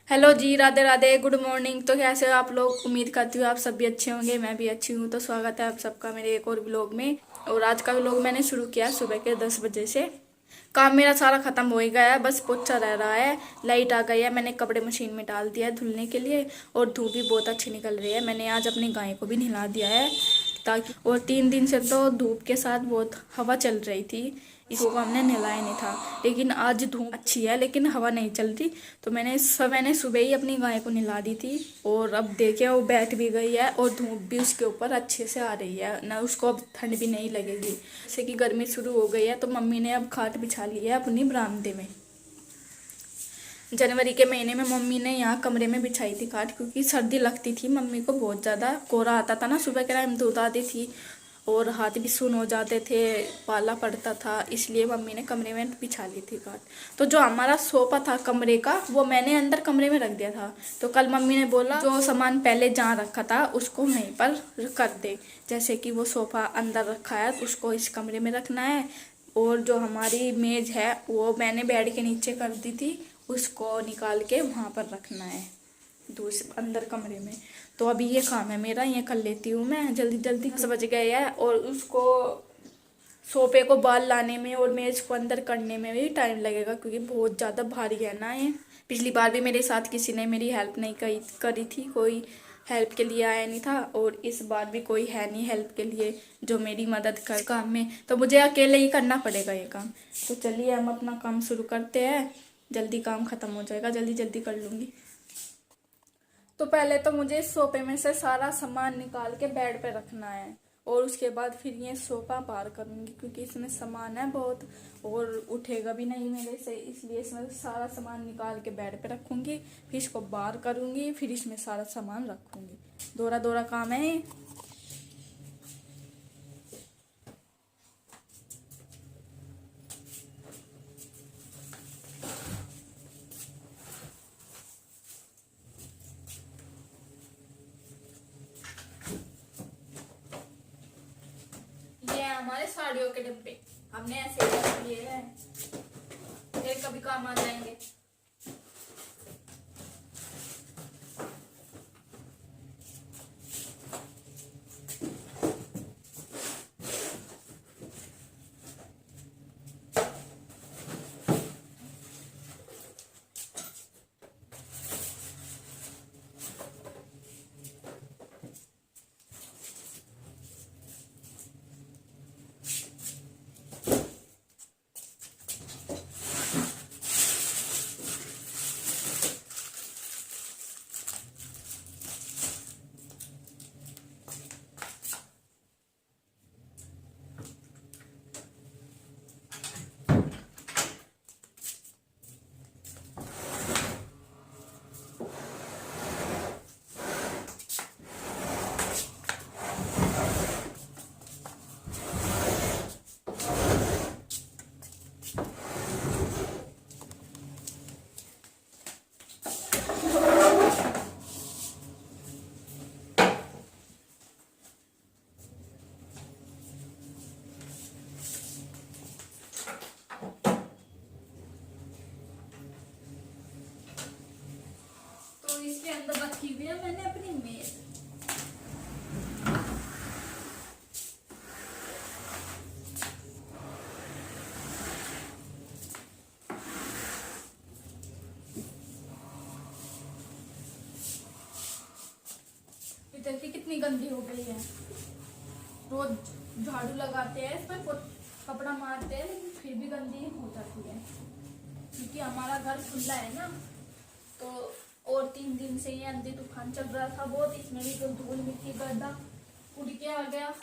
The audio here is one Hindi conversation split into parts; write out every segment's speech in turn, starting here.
हेलो जी, राधे राधे, गुड मॉर्निंग। तो कैसे हो आप लोग? उम्मीद करती हूँ आप सब भी अच्छे होंगे। मैं भी अच्छी हूँ। तो स्वागत है आप सबका मेरे एक और व्लॉग में। और आज का व्लॉग मैंने शुरू किया सुबह के 10 बजे से। काम मेरा सारा खत्म हो ही गया है, बस पोछा रह रहा है। लाइट आ गई है, मैंने कपड़े मशीन में डाल दिया है धुलने के लिए। और धूप भी बहुत अच्छी निकल रही है। मैंने आज अपनी गाय को भी नहला दिया है ताकि, और 3 दिन से तो धूप के साथ बहुत हवा चल रही थी, इसको हमने नहलाया नहीं था। लेकिन आज धूप अच्छी है लेकिन हवा नहीं चल रही। तो मैंने सुबह ही अपनी गाय को नहला दी थी। और अब देखिए वो बैठ भी गई है और धूप भी उसके ऊपर अच्छे से आ रही है ना, उसको अब ठंड भी नहीं लगेगी। जैसे कि गर्मी शुरू हो गई है तो मम्मी ने अब खाट बिछा ली है अपनी बरामदे में। जनवरी के महीने में मम्मी ने यहाँ कमरे में बिछाई थी खाट, क्योंकि सर्दी लगती थी मम्मी को, बहुत ज़्यादा कोहरा आता था ना सुबह के टाइम, धूप आती थी और हाथ भी सुन हो जाते थे, पाला पड़ता था, इसलिए मम्मी ने कमरे में बिछा ली थी खाट। तो जो हमारा सोफा था कमरे का, वो मैंने अंदर कमरे में रख दिया था। तो कल मम्मी ने बोला जो सामान पहले जहाँ रखा था उसको वहीं पर कर दे। जैसे कि वो सोफा अंदर रखा है तो उसको इस कमरे में रखना है। और जो हमारी मेज है वो मैंने बेड के नीचे कर दी थी, उसको निकाल के वहाँ पर रखना है दूसरे अंदर कमरे में। तो अभी ये काम है मेरा, ये कर लेती हूँ मैं जल्दी जल्दी। 10 बज गए है और उसको सोफे को बाल लाने में और मेज को अंदर करने में भी टाइम लगेगा, क्योंकि बहुत ज़्यादा भारी है ना ये। पिछली बार भी मेरे साथ किसी ने मेरी हेल्प नहीं करी थी, कोई हेल्प के लिए आया नहीं था। और इस बार भी कोई है नहीं हेल्प के लिए जो मेरी मदद कर काम में, तो मुझे अकेले ही करना पड़ेगा ये काम। तो चलिए हम अपना काम शुरू करते हैं, जल्दी काम ख़त्म हो जाएगा, जल्दी जल्दी कर लूँगी। तो पहले तो मुझे इस सोफे में से सारा सामान निकाल के बेड पे रखना है। और उसके बाद फिर ये सोफा बाहर करूंगी, क्योंकि इसमें सामान है बहुत और उठेगा भी नहीं मेरे से, इसलिए इसमें सारा सामान निकाल के बेड पे रखूंगी। फिर इसको बाहर करूंगी, फिर इसमें सारा सामान रखूंगी। दोहरा दोहरा काम है ये। ये है हमारे साड़ियों के डिब्बे, हमने ऐसे ही रख लिए हैं, फिर कभी काम आ जाएंगे। तो इसके अंदर रखी हुई है मैंने अपनी मेज। देखिए कितनी गंदी हो गई है। रोज झाड़ू लगाते हैं, इस पर कपड़ा मारते हैं, लेकिन फिर भी गंदी हो जाती है, क्योंकि हमारा घर खुला है ना। तो और 3 दिन से ये आंधी तूफान चल रहा था बहुत, इसमें भी जो धूल मिट्टी गड्ढा उड़ के आ गया।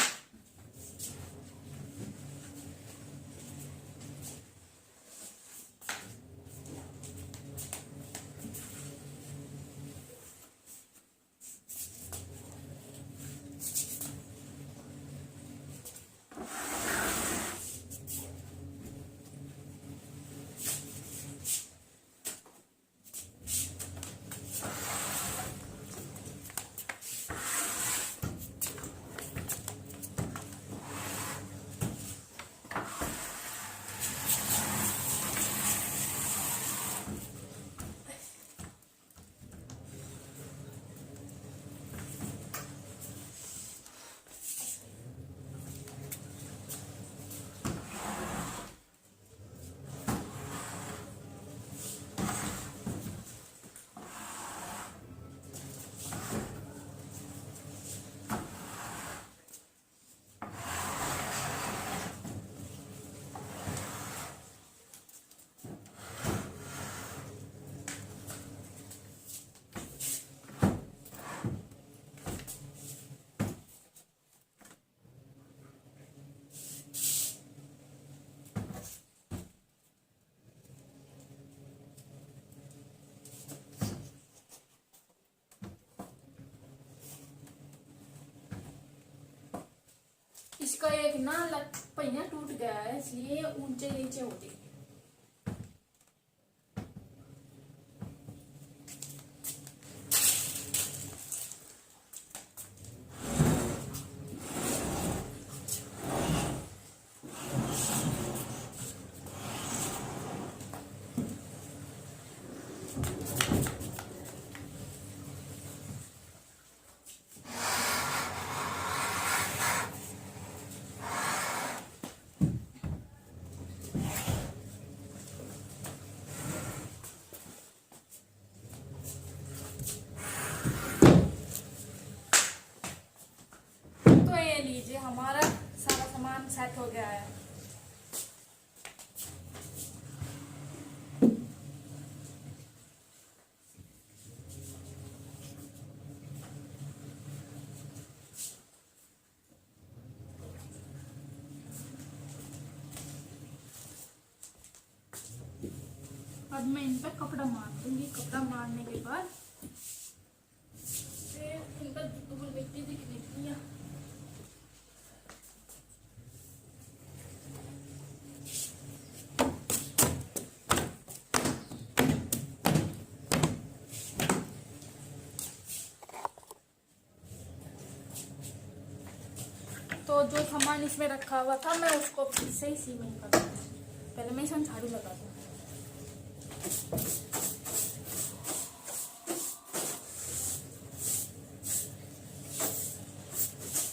इसका एक ना पहिया टूट गया है, इसलिए ऊंचे नीचे होती है। तो ये लीजिए, हमारा सारा सामान सेट हो गया है। अब मैं इन पर कपड़ा मार दूंगी। कपड़ा मारने के बाद फिर इन पर धूल मिट्टी दिख निकली है। तो जो सामान इसमें रखा हुआ था मैं उसको फिर से ही सीमेंट कर दूँ। पहले मैं इसमें झाड़ू लगा दूँ।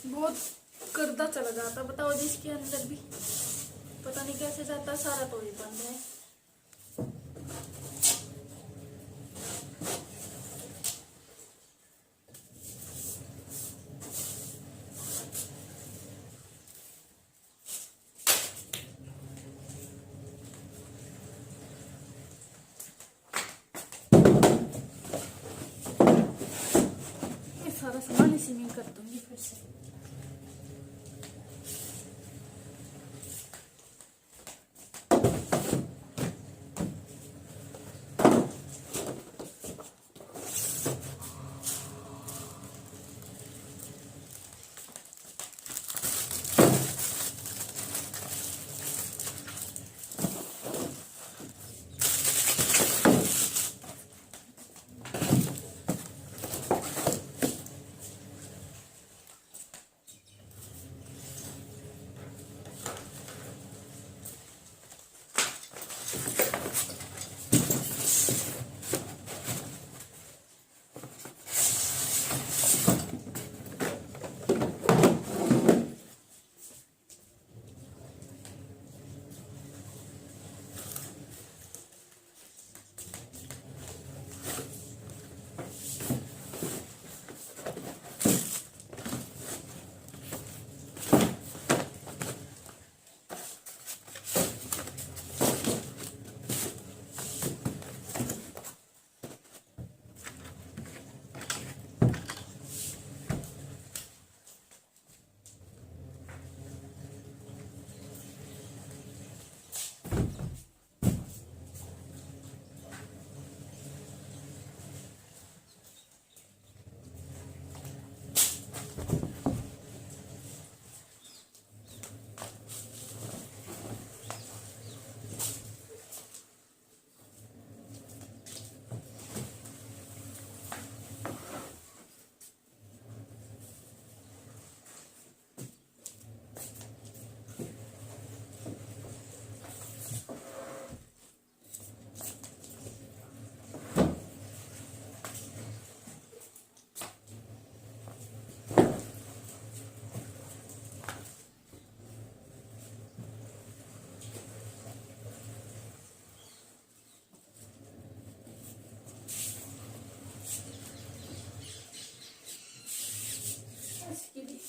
बहुत गर्दा चला जाता, बताओ जिसके अंदर भी पता नहीं कैसे जाता, सारा तो ही बंद है। सारा सामान इसी में कर दूंगी फिर से।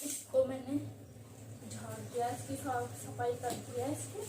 इसको मैंने झाड़ दिया, इसकी साफ सफाई कर दिया इसकी।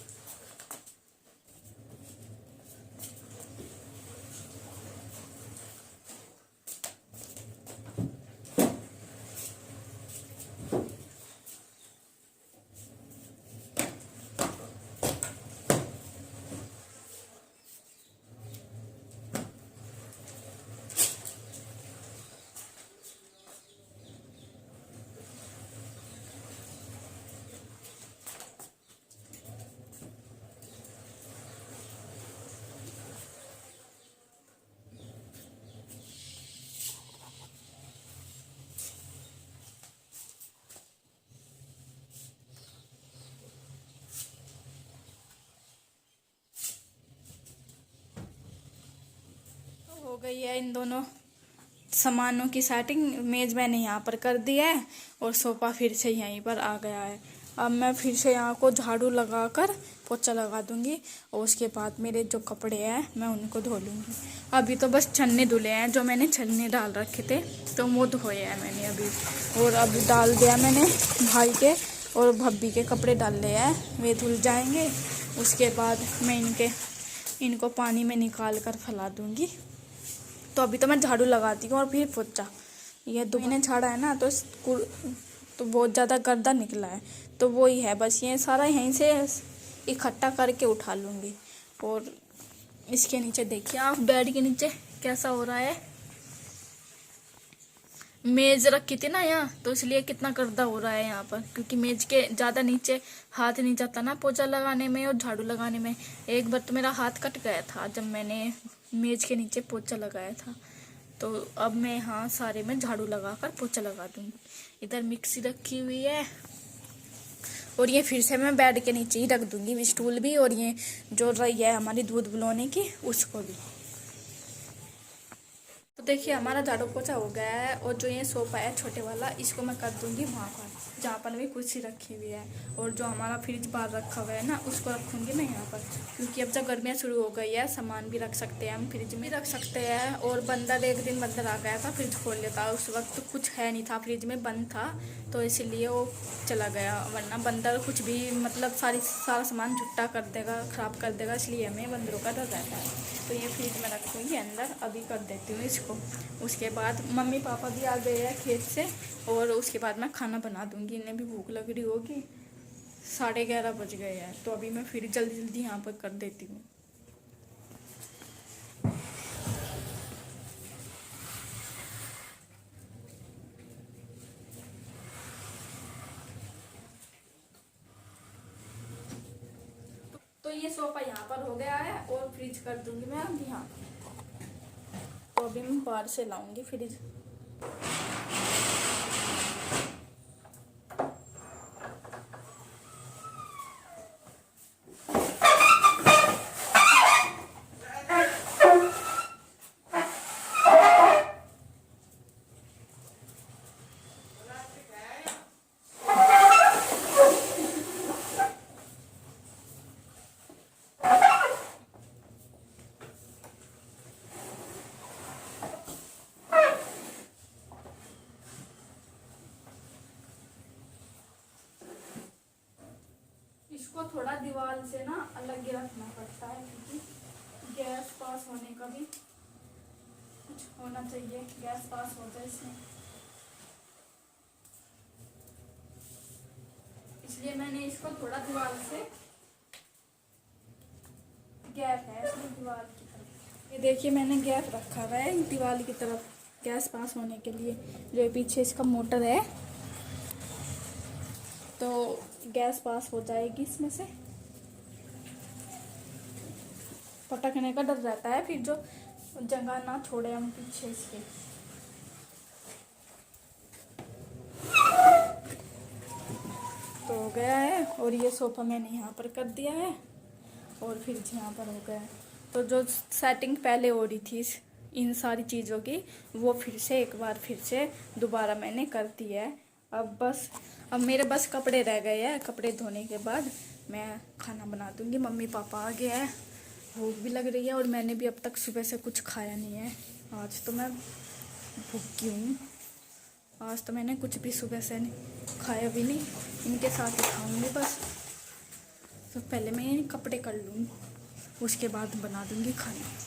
हो गई है इन दोनों सामानों की सेटिंग। मेज मैंने यहाँ पर कर दिया है और सोफा फिर से यहीं पर आ गया है। अब मैं फिर से यहाँ को झाड़ू लगाकर पोछा लगा दूंगी और उसके बाद मेरे जो कपड़े हैं मैं उनको धो लूँगी। अभी तो बस छन्ने धुले हैं, जो मैंने छन्ने डाल रखे थे तो वो धोए हैं मैंने अभी। और अभी डाल दिया मैंने भाई के और भब्बी के कपड़े डाल लिए हैं, वे धुल जाएंगे। उसके बाद मैं इनको पानी में निकाल कर फैला दूँगी। तो अभी तो मैं झाड़ू लगाती हूँ और फिर पोछा। ये दो महीने झाड़ा है ना तो बहुत ज़्यादा गर्दा निकला है, तो वो ही है, बस ये सारा यहीं से इकट्ठा करके उठा लूँगी। और इसके नीचे देखिए आप, बेड के नीचे कैसा हो रहा है। मेज रखी थी ना यहाँ, तो इसलिए कितना गर्दा हो रहा है यहाँ पर, क्योंकि मेज के ज़्यादा नीचे हाथ नहीं जाता ना पोछा लगाने में और झाड़ू लगाने में। एक बार तो मेरा हाथ कट गया था जब मैंने मेज के नीचे पोछा लगाया था। तो अब मैं यहाँ सारे में झाड़ू लगाकर पोछा लगा दूँगी। इधर मिक्सी रखी हुई है और ये फिर से मैं बेड के नीचे ही रख दूँगी, स्टूल भी और ये जो रही है हमारी दूध बुलाने की उसको भी। तो देखिए हमारा झाड़ू पोछा हो गया है। और जो ये सोफा है छोटे वाला, इसको मैं कर दूंगी वहाँ पर जहाँ पर भी कुर्सी रखी हुई है। और जो हमारा फ्रिज बाहर रखा हुआ है ना, उसको रखूंगी मैं यहाँ पर, क्योंकि अब जब गर्मियाँ शुरू हो गई है सामान भी रख सकते हैं हम, फ्रिज में रख सकते हैं। और बंदर एक दिन बंदर आ गया था, फ्रिज खोल लेता, उस वक्त तो कुछ है नहीं था, फ्रिज में बंद था, तो इसीलिए वो चला गया। वरना बंदर कुछ भी मतलब सारा सामान झुट्टा कर देगा, ख़राब कर देगा, इसलिए हमें बंदरों का डर रहता है। तो ये फ्रिज में रखूँगी अंदर, अभी कर देती हूँ इसको। उसके बाद मम्मी पापा भी आ गए हैं खेत से और उसके बाद मैं खाना बना दूँगी। इन्हें भी भूख लग रही होगी, 11:30 बज गए हैं, तो अभी मैं फिर जल्दी जल्दी यहाँ पर कर देती हूँ। तो ये सोफा यहाँ पर हो गया है और फ्रिज कर दूँगी मैं अब यहाँ। तो अभी मैं बाहर से लाऊंगी फ्रिज। इसको थोड़ा दीवार से ना अलग ही रखना पड़ता है, क्योंकि गैस पास होने का भी कुछ होना चाहिए, गैस पास हो जाए इसमें, इसलिए मैंने इसको थोड़ा दीवार से, गैप है इसमें दीवार की तरफ। ये देखिए मैंने गैप रखा हुआ है दीवार की तरफ गैस पास होने के लिए। जो पीछे इसका मोटर है, तो गैस पास हो जाएगी इसमें से। पटकने का डर रहता है, फिर जो जगह ना छोड़े हम पीछे इसके। तो हो गया है। और ये सोफा मैंने यहाँ पर कर दिया है और फ्रिज यहाँ पर हो गया है। तो जो सेटिंग पहले हो रही थी इन सारी चीज़ों की, वो फिर से एक बार फिर से दोबारा मैंने कर दी है। अब मेरे बस कपड़े रह गए हैं, कपड़े धोने के बाद मैं खाना बना दूँगी। मम्मी पापा आ गए हैं, भूख भी लग रही है और मैंने भी अब तक सुबह से कुछ खाया नहीं है। आज तो मैं भूखी हूँ, आज तो मैंने कुछ भी सुबह से खाया भी नहीं, इनके साथ ही खाऊंगी बस। तो पहले मैं ये कपड़े कर लूँगी, उसके बाद बना दूँगी खाना।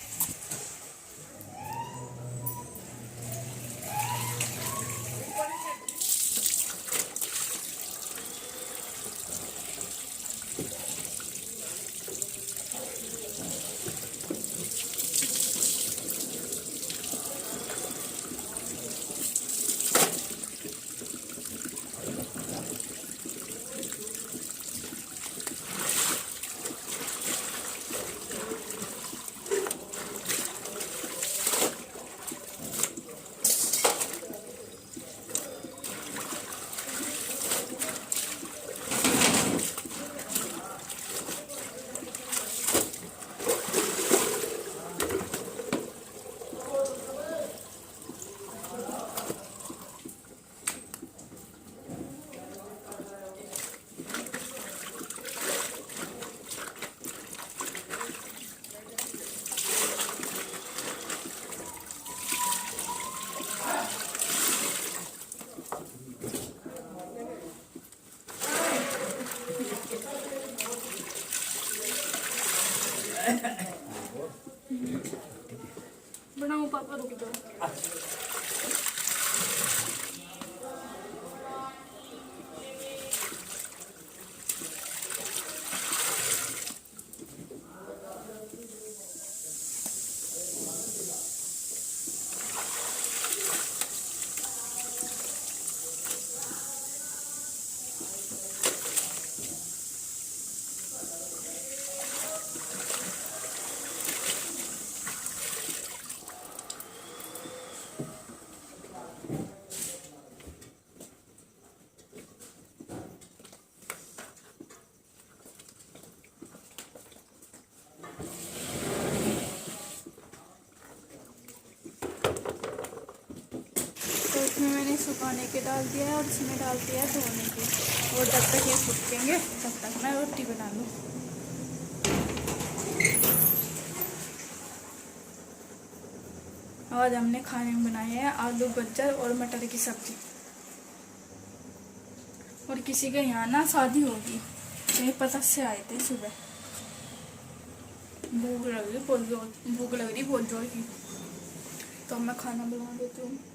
तो इसमें मैंने सुखाने के डाल दिया है और इसमें डाल दिया है धोने के। और जब तक ये सूखेंगे तब तक मैं रोटी बना लूँ। आज हमने खाने में बनाए हैं आलू गाजर और मटर की सब्जी। और किसी के यहाँ ना शादी होगी, ये पता से आए थे सुबह। भूख लग रही बहुत जोर की, तो मैं खाना बना देती हूँ।